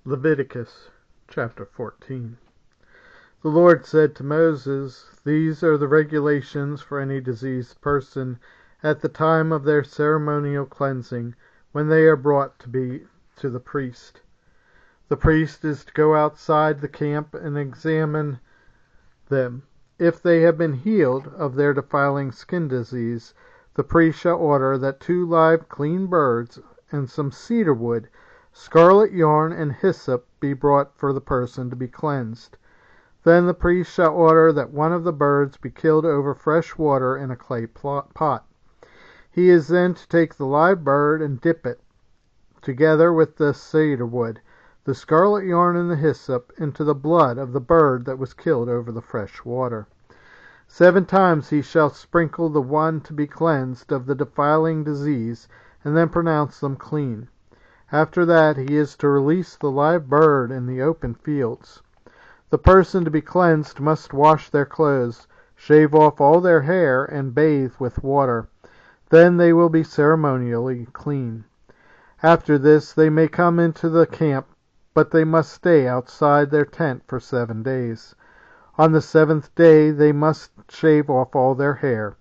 Leviticus Chapter 14. The Lord said to Moses, "These are the regulations for any diseased person at the time of their ceremonial cleansing, when they are brought to the priest. The priest is to go outside the camp and examine them. If they have been healed of their defiling skin disease, the priest shall order that 2 live clean birds and some cedar wood, scarlet yarn, and hyssop be brought for the person to be cleansed. Then the priest shall order that one of the birds be killed over fresh water in a clay pot. He is then to take the live bird and dip it, together with the cedar wood, the scarlet yarn, and the hyssop, into the blood of the bird that was killed over the fresh water. 7 times he shall sprinkle the one to be cleansed of the defiling disease, and then pronounce them clean. After that he is to release the live bird in the open fields. The person to be cleansed must wash their clothes, shave off all their hair, and bathe with water. Then they will be ceremonially clean. After this they may come into the camp, but they must stay outside their tent for 7 days. On the 7th day they must shave off all their hair.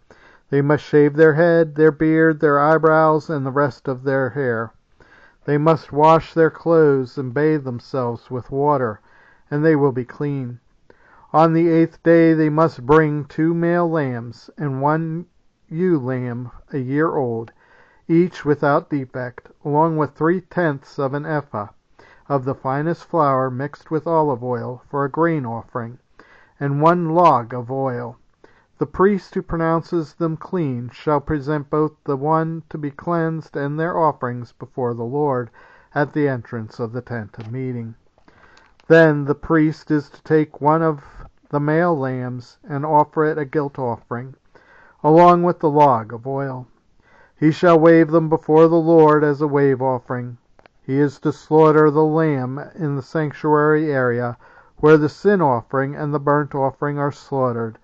They must shave their head, their beard, their eyebrows, and the rest of their hair. They must wash their clothes and bathe themselves with water, and they will be clean. On the 8th day they must bring 2 male lambs and 1 ewe lamb a year old, each without defect, along with 3/10 of an ephah of the finest flour mixed with olive oil for a grain offering, and 1 log of oil. The priest who pronounces them clean shall present both the one to be cleansed and their offerings before the Lord at the entrance of the tent of meeting. Then the priest is to take one of the male lambs and offer it a guilt offering, along with the log of oil. He shall wave them before the Lord as a wave offering. He is to slaughter the lamb in the sanctuary area, where the sin offering and the burnt offering are slaughtered.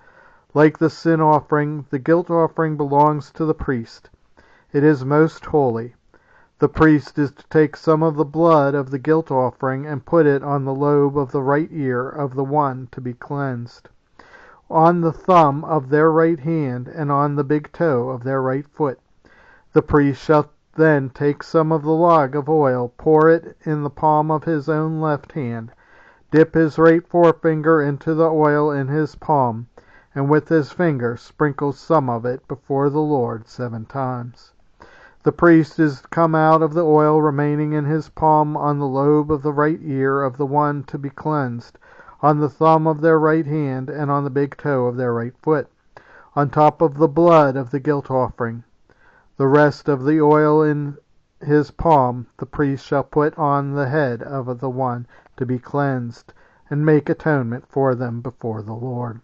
Like the sin offering, the guilt offering belongs to the priest. It is most holy. The priest is to take some of the blood of the guilt offering and put it on the lobe of the right ear of the one to be cleansed, on the thumb of their right hand, and on the big toe of their right foot. The priest shall then take some of the log of oil, pour it in the palm of his own left hand, dip his right forefinger into the oil in his palm, and with his finger sprinkle some of it before the Lord 7 times. The priest is to come out of the oil remaining in his palm on the lobe of the right ear of the one to be cleansed, on the thumb of their right hand, and on the big toe of their right foot, on top of the blood of the guilt offering. The rest of the oil in his palm the priest shall put on the head of the one to be cleansed, and make atonement for them before the Lord.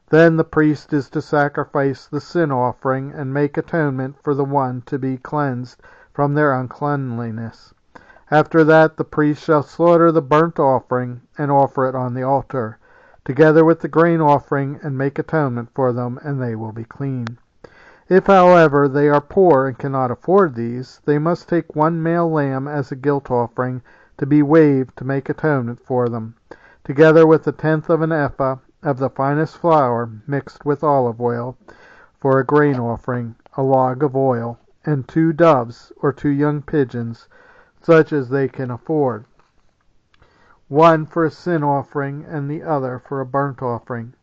Then the priest is to sacrifice the sin offering and make atonement for the one to be cleansed from their uncleanliness. After that the priest shall slaughter the burnt offering and offer it on the altar, together with the grain offering, and make atonement for them, and they will be clean. If, however, they are poor and cannot afford these, they must take 1 male lamb as a guilt offering to be waved to make atonement for them, together with 1/10 of an ephah of the finest flour mixed with olive oil for a grain offering, a log of oil, and 2 doves or 2 young pigeons, such as they can afford, one for a sin offering and the other for a burnt offering.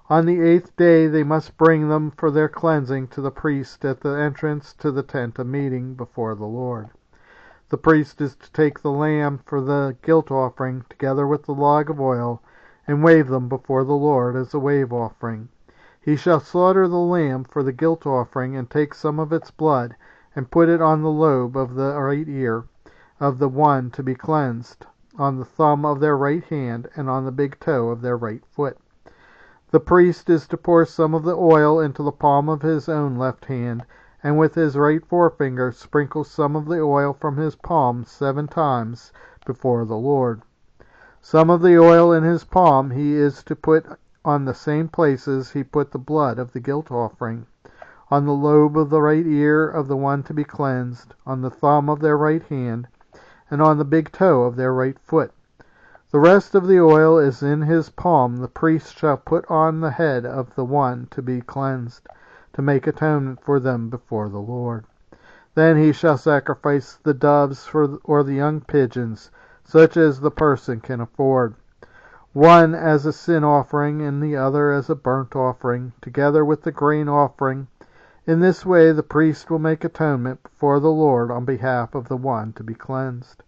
On the 8th day they must bring them for their cleansing to the priest at the entrance to the tent of meeting before the Lord. The priest is to take the lamb for the guilt offering, together with the log of oil, and wave them before the Lord as a wave offering. He shall slaughter the lamb for the guilt offering, and take some of its blood, and put it on the lobe of the right ear of the one to be cleansed, on the thumb of their right hand, and on the big toe of their right foot. The priest is to pour some of the oil into the palm of his own left hand, and with his right forefinger sprinkle some of the oil from his palm 7 times before the Lord. Some of the oil in his palm he is to put on the same places he put the blood of the guilt offering, on the lobe of the right ear of the one to be cleansed, on the thumb of their right hand, and on the big toe of their right foot. The rest of the oil is in his palm. The priest shall put on the head of the one to be cleansed, to make atonement for them before the Lord. Then he shall sacrifice the doves or the young pigeons, such as the person can afford, one as a sin offering and the other as a burnt offering, together with the grain offering. In this way the priest will make atonement before the Lord on behalf of the one to be cleansed.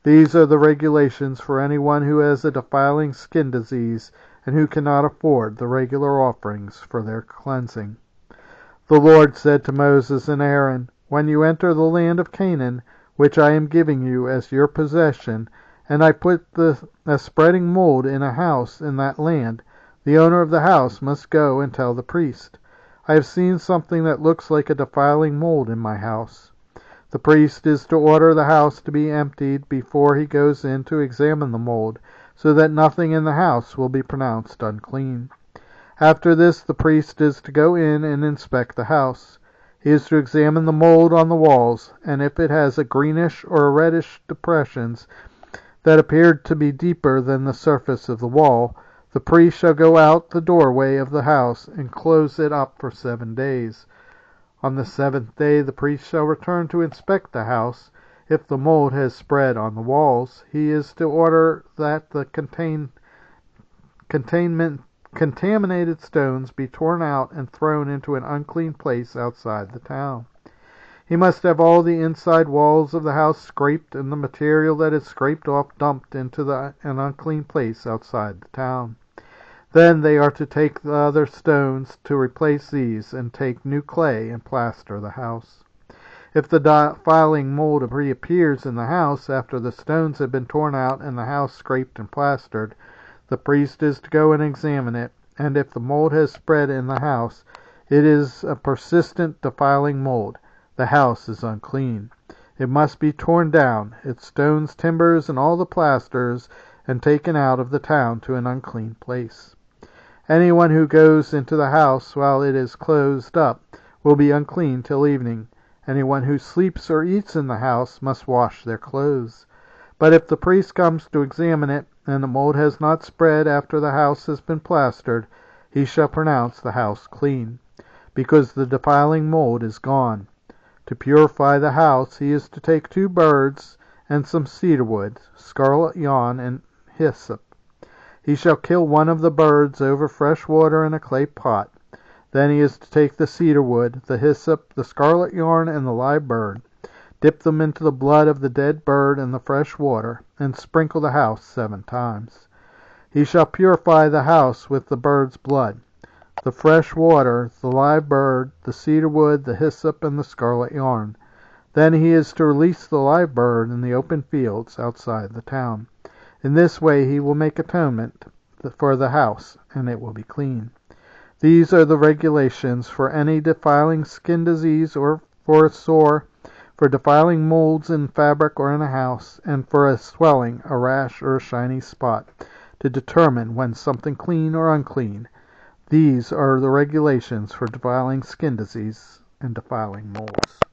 These are the regulations for anyone who has a defiling skin disease and who cannot afford the regular offerings for their cleansing. The Lord said to Moses and Aaron, "When you enter the land of Canaan, which I am giving you as your possession, and I put a spreading mold in a house in that land, the owner of the house must go and tell the priest, 'I have seen something that looks like a defiling mold in my house.' The priest is to order the house to be emptied before he goes in to examine the mold, so that nothing in the house will be pronounced unclean. After this the priest is to go in and inspect the house. He is to examine the mold on the walls, and if it has a greenish or reddish depressions that appear to be deeper than the surface of the wall, the priest shall go out the doorway of the house and close it up for 7 days. On the 7th day the priest shall return to inspect the house. If the mold has spread on the walls, he is to order that the contaminated stones be torn out and thrown into an unclean place outside the town. He must have all the inside walls of the house scraped, and the material that is scraped off dumped into an unclean place outside the town. Then they are to take the other stones to replace these, and take new clay and plaster the house. If the defiling mold reappears in the house after the stones have been torn out and the house scraped and plastered, the priest is to go and examine it, and if the mold has spread in the house, it is a persistent defiling mold. The house is unclean. It must be torn down, its stones, timbers, and all the plasters, and taken out of the town to an unclean place. Anyone who goes into the house while it is closed up will be unclean till evening. Anyone who sleeps or eats in the house must wash their clothes. But if the priest comes to examine it, and the mold has not spread after the house has been plastered, he shall pronounce the house clean, because the defiling mold is gone. To purify the house, he is to take 2 birds and some cedar wood, scarlet yarn, and hyssop. He shall kill one of the birds over fresh water in a clay pot. Then he is to take the cedar wood, the hyssop, the scarlet yarn, and the live bird, dip them into the blood of the dead bird and the fresh water, and sprinkle the house 7 times. He shall purify the house with the bird's blood, the fresh water, the live bird, the cedar wood, the hyssop, and the scarlet yarn. Then he is to release the live bird in the open fields outside the town. In this way he will make atonement for the house, and it will be clean. These are the regulations for any defiling skin disease, or for a sore, for defiling molds in fabric or in a house, and for a swelling, a rash, or a shiny spot, to determine when something clean or unclean. These are the regulations for defiling skin disease and defiling molds.